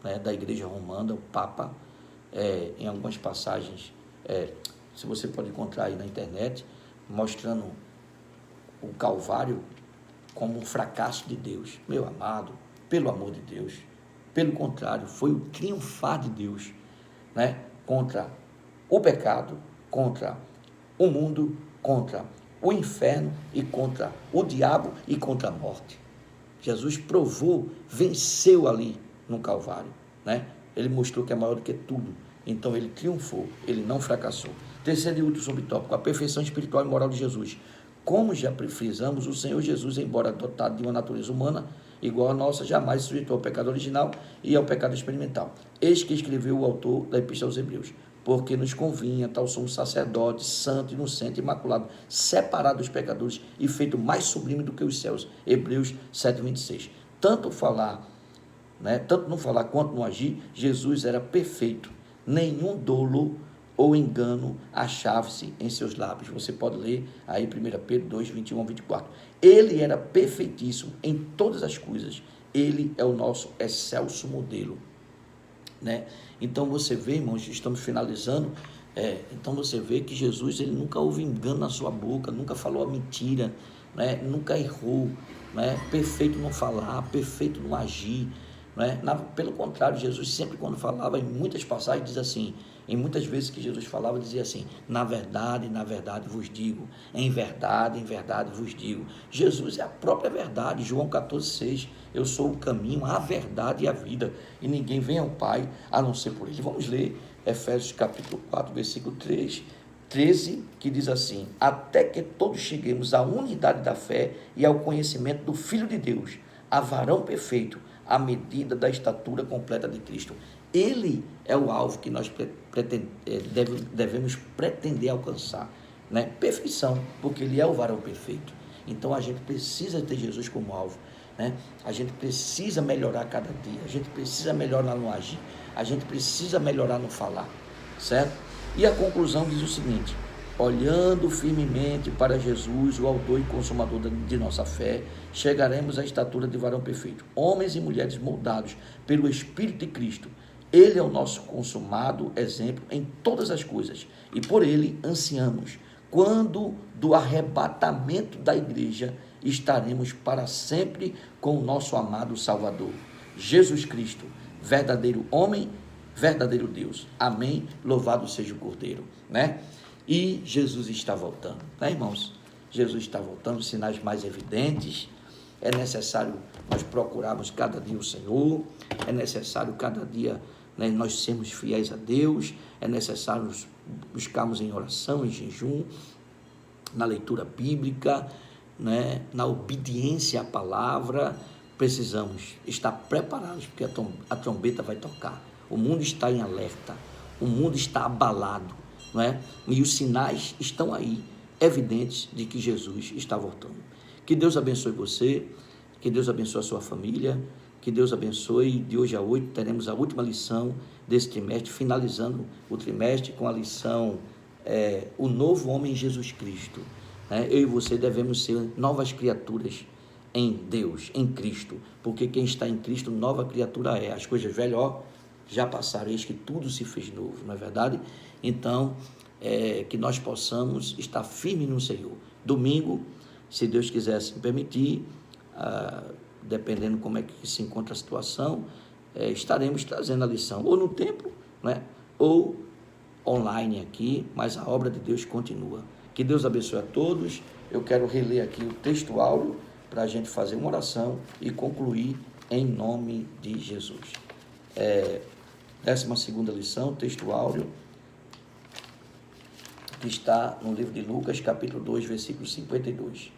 né, da Igreja Romana, o Papa, em algumas passagens, se você pode encontrar aí na internet, mostrando o Calvário como um fracasso de Deus. Meu amado, pelo amor de Deus, pelo contrário, foi o triunfar de Deus, né, contra o pecado, contra o mundo, contra o inferno e contra o diabo e contra a morte. Jesus provou, venceu ali no Calvário, né? Ele mostrou que é maior do que tudo. Então ele triunfou, ele não fracassou. Terceiro e último subtópico, a perfeição espiritual e moral de Jesus. Como já frisamos, o Senhor Jesus, embora dotado de uma natureza humana igual à nossa, jamais se sujeitou ao pecado original e ao pecado experimental. Eis que escreveu o autor da Epístola aos Hebreus: porque nos convinha, tal somos sacerdote, santo, inocente, imaculado, separado dos pecadores e feito mais sublime do que os céus. Hebreus 7:26. Tanto falar, né, tanto não falar quanto não agir, Jesus era perfeito. Nenhum dolo ou engano achava-se em seus lábios. Você pode ler aí 1 Pedro 2, 21 a 24. Ele era perfeitíssimo em todas as coisas. Ele é o nosso excelso modelo, né? Então você vê, irmãos, estamos finalizando, então você vê que Jesus, ele nunca houve engano na sua boca, nunca falou a mentira, né? Nunca errou, né? Perfeito no falar, perfeito no agir, né? Pelo contrário, Jesus sempre, quando falava, em muitas passagens diz assim, em muitas vezes que Jesus falava, dizia assim: na verdade vos digo, em verdade vos digo. Jesus é a própria verdade. João 14,6, eu sou o caminho, a verdade e a vida, e ninguém vem ao Pai a não ser por ele. Vamos ler Efésios capítulo 4, versículo 13, que diz assim: até que todos cheguemos à unidade da fé e ao conhecimento do Filho de Deus, a varão perfeito, à medida da estatura completa de Cristo. Ele é o alvo que nós devemos pretender alcançar, né? Perfeição, porque ele é o varão perfeito. Então a gente precisa ter Jesus como alvo, né? A gente precisa melhorar cada dia, a gente precisa melhorar no agir, a gente precisa melhorar no falar, certo? E a conclusão diz o seguinte: olhando firmemente para Jesus, o autor e consumador de nossa fé, chegaremos à estatura de varão perfeito, homens e mulheres moldados pelo Espírito de Cristo. Ele é o nosso consumado exemplo em todas as coisas, e por ele ansiamos, quando do arrebatamento da igreja, estaremos para sempre com o nosso amado Salvador, Jesus Cristo, verdadeiro homem, verdadeiro Deus. Amém? Louvado seja o Cordeiro, né? E Jesus está voltando, né, irmãos? Jesus está voltando, sinais mais evidentes. É necessário nós procurarmos cada dia o Senhor, é necessário cada dia, né, nós sermos fiéis a Deus, é necessário buscarmos em oração, em jejum, na leitura bíblica, né, na obediência à palavra. Precisamos estar preparados, porque a trombeta vai tocar. O mundo está em alerta, o mundo está abalado, não é? E os sinais estão aí, evidentes de que Jesus está voltando. Que Deus abençoe você, que Deus abençoe a sua família, que Deus abençoe. De hoje a 8 teremos a última lição desse trimestre, finalizando o trimestre com a lição o novo homem em Jesus Cristo, né? Eu e você devemos ser novas criaturas em Deus, em Cristo, porque quem está em Cristo, nova criatura é. As coisas velhas já passaram, eis que tudo se fez novo, não é verdade? Então, que nós possamos estar firmes no Senhor. Domingo, se Deus quiser se permitir, dependendo como é que se encontra a situação, estaremos trazendo a lição, ou no templo, né, ou online aqui, mas a obra de Deus continua. Que Deus abençoe a todos. Eu quero reler aqui o texto áureo para a gente fazer uma oração e concluir em nome de Jesus. 12ª lição, texto áureo, que está no livro de Lucas, capítulo 2, versículo 52.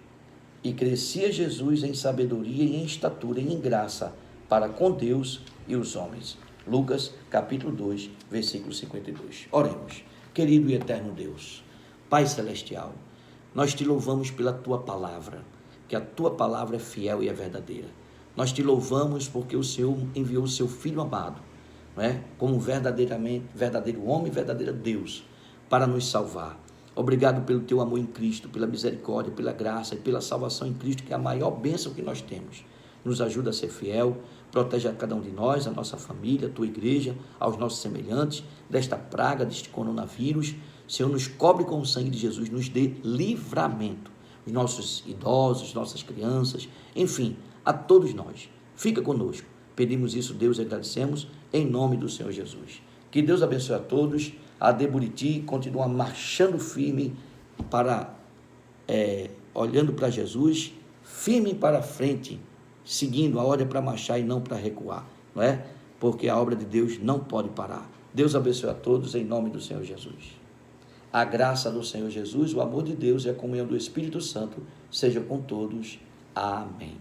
E crescia Jesus em sabedoria e em estatura e em graça para com Deus e os homens. Lucas, capítulo 2, versículo 52. Oremos. Querido e eterno Deus, Pai Celestial, nós te louvamos pela Tua palavra, que a Tua palavra é fiel e é verdadeira. Nós te louvamos porque o Senhor enviou o Seu Filho amado, né, como verdadeiro homem e verdadeiro Deus, para nos salvar. Obrigado pelo teu amor em Cristo, pela misericórdia, pela graça e pela salvação em Cristo, que é a maior bênção que nós temos. Nos ajuda a ser fiel, protege a cada um de nós, a nossa família, a tua igreja, aos nossos semelhantes, desta praga, deste coronavírus. Senhor, nos cobre com o sangue de Jesus, nos dê livramento. Os nossos idosos, nossas crianças, enfim, a todos nós. Fica conosco. Pedimos isso, Deus, e agradecemos, em nome do Senhor Jesus. Que Deus abençoe a todos. A AD Buriti continua marchando firme para, olhando para Jesus, firme para frente, seguindo a ordem para marchar e não para recuar, não é? Porque a obra de Deus não pode parar. Deus abençoe a todos em nome do Senhor Jesus. A graça do Senhor Jesus, o amor de Deus e a comunhão do Espírito Santo seja com todos. Amém.